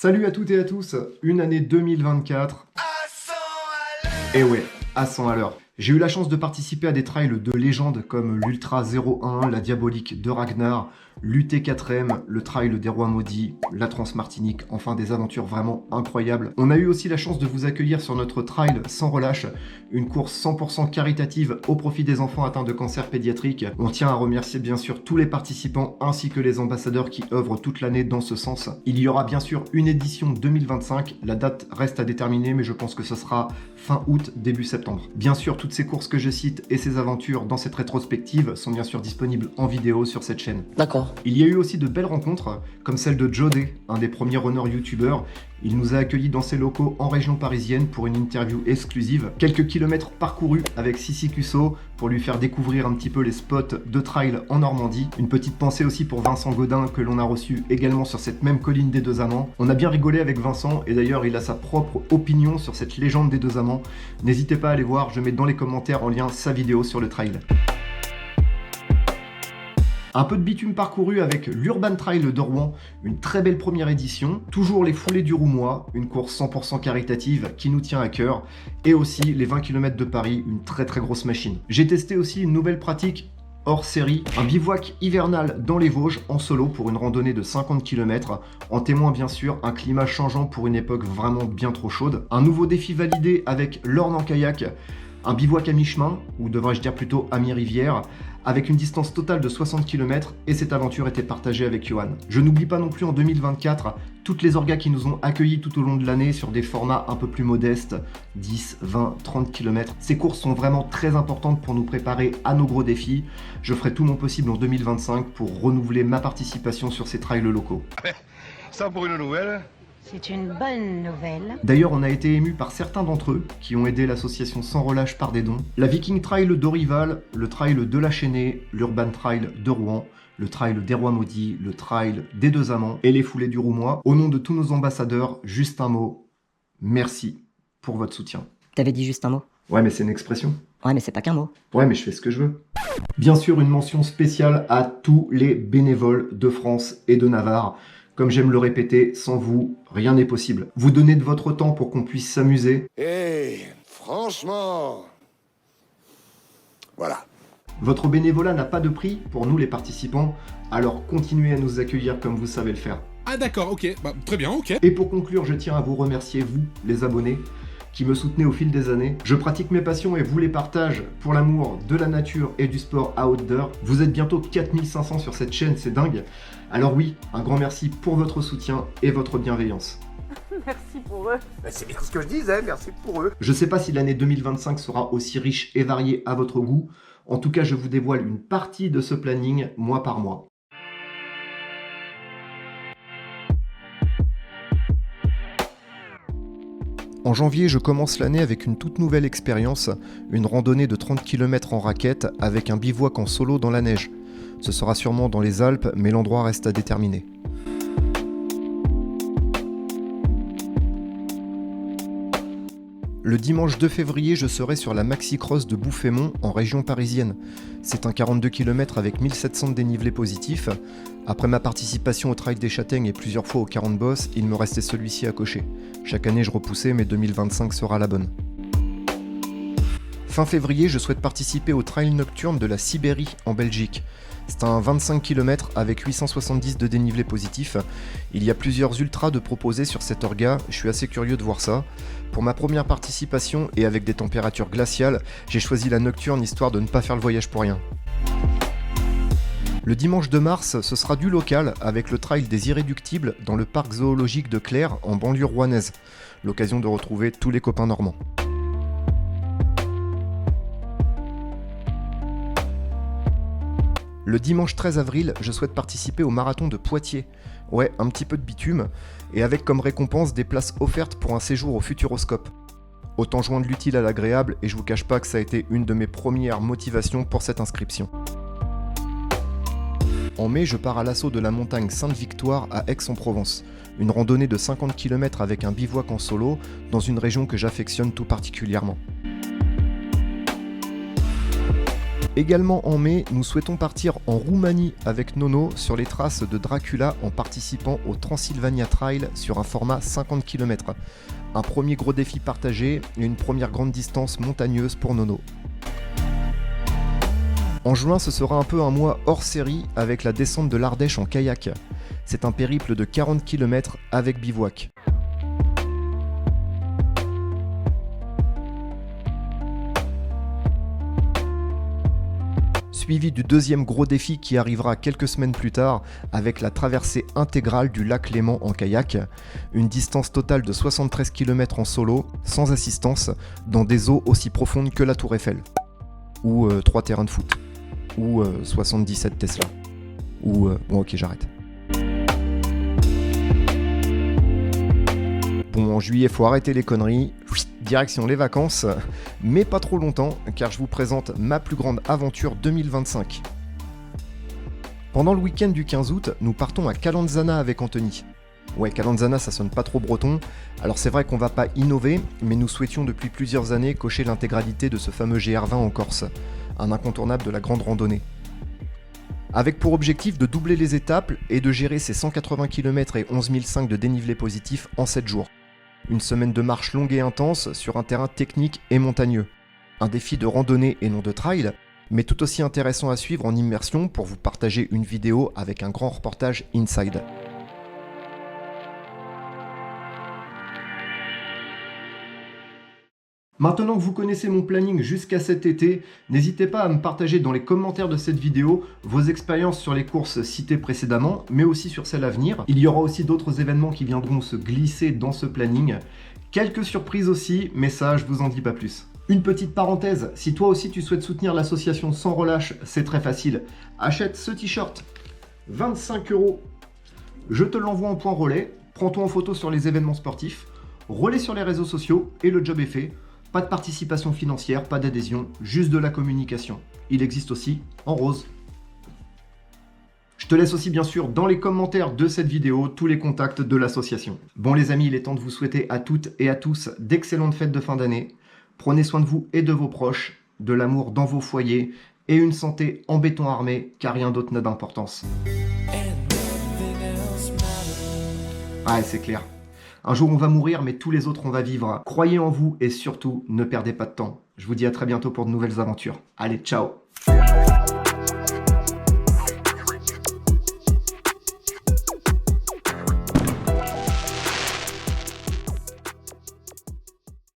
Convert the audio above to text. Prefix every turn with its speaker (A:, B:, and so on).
A: Salut à toutes et à tous, une année 2024. Et ouais, à 100 à l'heure. J'ai eu la chance de participer à des trails de légende comme l'Ultra 01, la Diabolique de Ragnar, l'UT4M, le Trail des Rois Maudits, la Transmartinique, enfin des aventures vraiment incroyables. On a eu aussi la chance de vous accueillir sur notre trail sans relâche, une course 100% caritative au profit des enfants atteints de cancer pédiatrique. On tient à remercier bien sûr tous les participants ainsi que les ambassadeurs qui œuvrent toute l'année dans ce sens. Il y aura bien sûr une édition 2025, la date reste à déterminer mais je pense que ce sera fin août, début septembre. Bien sûr, toutes ces courses que je cite et ces aventures dans cette rétrospective sont bien sûr disponibles en vidéo sur cette chaîne.
B: D'accord.
A: Il y a eu aussi de belles rencontres, comme celle de Jodé, un des premiers runners youtubeurs. Il nous a accueillis dans ses locaux en région parisienne pour une interview exclusive. Quelques kilomètres parcourus avec Sissi Cusso pour lui faire découvrir un petit peu les spots de trail en Normandie. Une petite pensée aussi pour Vincent Godin que l'on a reçu également sur cette même colline des Deux Amants. On a bien rigolé avec Vincent et d'ailleurs il a sa propre opinion sur cette légende des Deux Amants. N'hésitez pas à aller voir, je mets dans les commentaires en lien sa vidéo sur le trail. Un peu de bitume parcouru avec l'Urban Trail de Rouen, une très belle première édition, toujours les foulées du Roumois, une course 100% caritative qui nous tient à cœur, et aussi les 20 km de Paris, une très grosse machine. J'ai testé aussi une nouvelle pratique hors série, un bivouac hivernal dans les Vosges en solo pour une randonnée de 50 km, en témoin bien sûr un climat changeant pour une époque vraiment bien trop chaude, un nouveau défi validé avec l'Orne en kayak, un bivouac à mi-chemin, ou devrais-je dire plutôt à mi-rivière, avec une distance totale de 60 km et cette aventure était partagée avec Johan. Je n'oublie pas non plus en 2024 toutes les orgas qui nous ont accueillis tout au long de l'année sur des formats un peu plus modestes, 10, 20, 30 km. Ces courses sont vraiment très importantes pour nous préparer à nos gros défis. Je ferai tout mon possible en 2025 pour renouveler ma participation sur ces trails locaux.
C: Ça pour une nouvelle.
D: C'est une bonne nouvelle.
A: D'ailleurs, on a été ému par certains d'entre eux qui ont aidé l'association Sans Relâche par des dons. La Viking Trail d'Orival, le Trail de la Chênaie, l'Urban Trail de Rouen, le Trail des Rois Maudits, le Trail des Deux Amants et les foulées du Roumois. Au nom de tous nos ambassadeurs, juste un mot. Merci pour votre soutien.
B: T'avais dit juste un mot.
A: Ouais, mais c'est une expression.
B: Ouais, mais c'est pas qu'un mot.
A: Ouais, mais je fais ce que je veux. Bien sûr, une mention spéciale à tous les bénévoles de France et de Navarre. Comme j'aime le répéter, sans vous, rien n'est possible. Vous donnez de votre temps pour qu'on puisse s'amuser.
C: Franchement... Voilà.
A: Votre bénévolat n'a pas de prix pour nous les participants, alors continuez à nous accueillir comme vous savez le faire.
E: Ah d'accord, ok, bah, très bien, ok.
A: Et pour conclure, je tiens à vous remercier, vous, les abonnés, qui me soutenez au fil des années. Je pratique mes passions et vous les partage pour l'amour de la nature et du sport outdoor. Vous êtes bientôt 4500 sur cette chaîne, c'est dingue. Alors oui, un grand merci pour votre soutien et votre bienveillance.
F: Merci pour eux.
C: C'est bien ce que je disais, merci pour eux.
A: Je sais pas si l'année 2025 sera aussi riche et variée à votre goût. En tout cas, je vous dévoile une partie de ce planning mois par mois. En janvier, je commence l'année avec une toute nouvelle expérience, une randonnée de 30 km en raquette avec un bivouac en solo dans la neige. Ce sera sûrement dans les Alpes, mais l'endroit reste à déterminer. Le dimanche 2 février, je serai sur la Maxi Cross de Bouffémont en région parisienne. C'est un 42 km avec 1700 de dénivelé positif. Après ma participation au Trail des Châtaignes et plusieurs fois au 40 Boss, il me restait celui-ci à cocher. Chaque année je repoussais, mais 2025 sera la bonne. Fin février, je souhaite participer au Trail nocturne de la Sibérie en Belgique. C'est un 25 km avec 870 de dénivelé positif. Il y a plusieurs ultras de proposés sur cet orga, je suis assez curieux de voir ça. Pour ma première participation et avec des températures glaciales, j'ai choisi la nocturne histoire de ne pas faire le voyage pour rien. Le dimanche 2 mars, ce sera du local avec le trail des Irréductibles dans le parc zoologique de Clères en banlieue rouennaise. L'occasion de retrouver tous les copains normands. Le dimanche 13 avril, je souhaite participer au marathon de Poitiers. Ouais, un petit peu de bitume, et avec comme récompense des places offertes pour un séjour au Futuroscope. Autant joindre l'utile à l'agréable, et je vous cache pas que ça a été une de mes premières motivations pour cette inscription. En mai, je pars à l'assaut de la montagne Sainte-Victoire à Aix-en-Provence. Une randonnée de 50 km avec un bivouac en solo, dans une région que j'affectionne tout particulièrement. Également en mai, nous souhaitons partir en Roumanie avec Nono sur les traces de Dracula en participant au Transylvania Trail sur un format 50 km. Un premier gros défi partagé et une première grande distance montagneuse pour Nono. En juin, ce sera un peu un mois hors série avec la descente de l'Ardèche en kayak. C'est un périple de 40 km avec bivouac. Suivi du deuxième gros défi qui arrivera quelques semaines plus tard avec la traversée intégrale du lac Léman en kayak, une distance totale de 73 km en solo, sans assistance, dans des eaux aussi profondes que la Tour Eiffel, ou 3 terrains de foot, ou 77 Tesla, ou... bon ok j'arrête. Bon, en juillet, faut arrêter les conneries, direction les vacances, mais pas trop longtemps, car je vous présente ma plus grande aventure 2025. Pendant le week-end du 15 août, nous partons à Calanzana avec Anthony. Ouais, Calanzana, ça sonne pas trop breton, alors c'est vrai qu'on va pas innover, mais nous souhaitions depuis plusieurs années cocher l'intégralité de ce fameux GR20 en Corse, un incontournable de la grande randonnée. Avec pour objectif de doubler les étapes et de gérer ces 180 km et 11 500 de dénivelé positif en 7 jours. Une semaine de marche longue et intense sur un terrain technique et montagneux. Un défi de randonnée et non de trail, mais tout aussi intéressant à suivre en immersion pour vous partager une vidéo avec un grand reportage inside. Maintenant que vous connaissez mon planning jusqu'à cet été, n'hésitez pas à me partager dans les commentaires de cette vidéo vos expériences sur les courses citées précédemment, mais aussi sur celles à venir. Il y aura aussi d'autres événements qui viendront se glisser dans ce planning. Quelques surprises aussi, mais ça, je vous en dis pas plus. Une petite parenthèse, si toi aussi tu souhaites soutenir l'association Sans Relâche, c'est très facile. Achète ce t-shirt, 25 €. Je te l'envoie en point relais, prends-toi en photo sur les événements sportifs, relais sur les réseaux sociaux et le job est fait. Pas de participation financière, pas d'adhésion, juste de la communication. Il existe aussi en rose. Je te laisse aussi bien sûr dans les commentaires de cette vidéo tous les contacts de l'association. Bon les amis, il est temps de vous souhaiter à toutes et à tous d'excellentes fêtes de fin d'année. Prenez soin de vous et de vos proches, de l'amour dans vos foyers et une santé en béton armé car rien d'autre n'a d'importance. Ouais, c'est clair. Un jour on va mourir, mais tous les autres on va vivre. Croyez en vous et surtout, ne perdez pas de temps. Je vous dis à très bientôt pour de nouvelles aventures. Allez, ciao!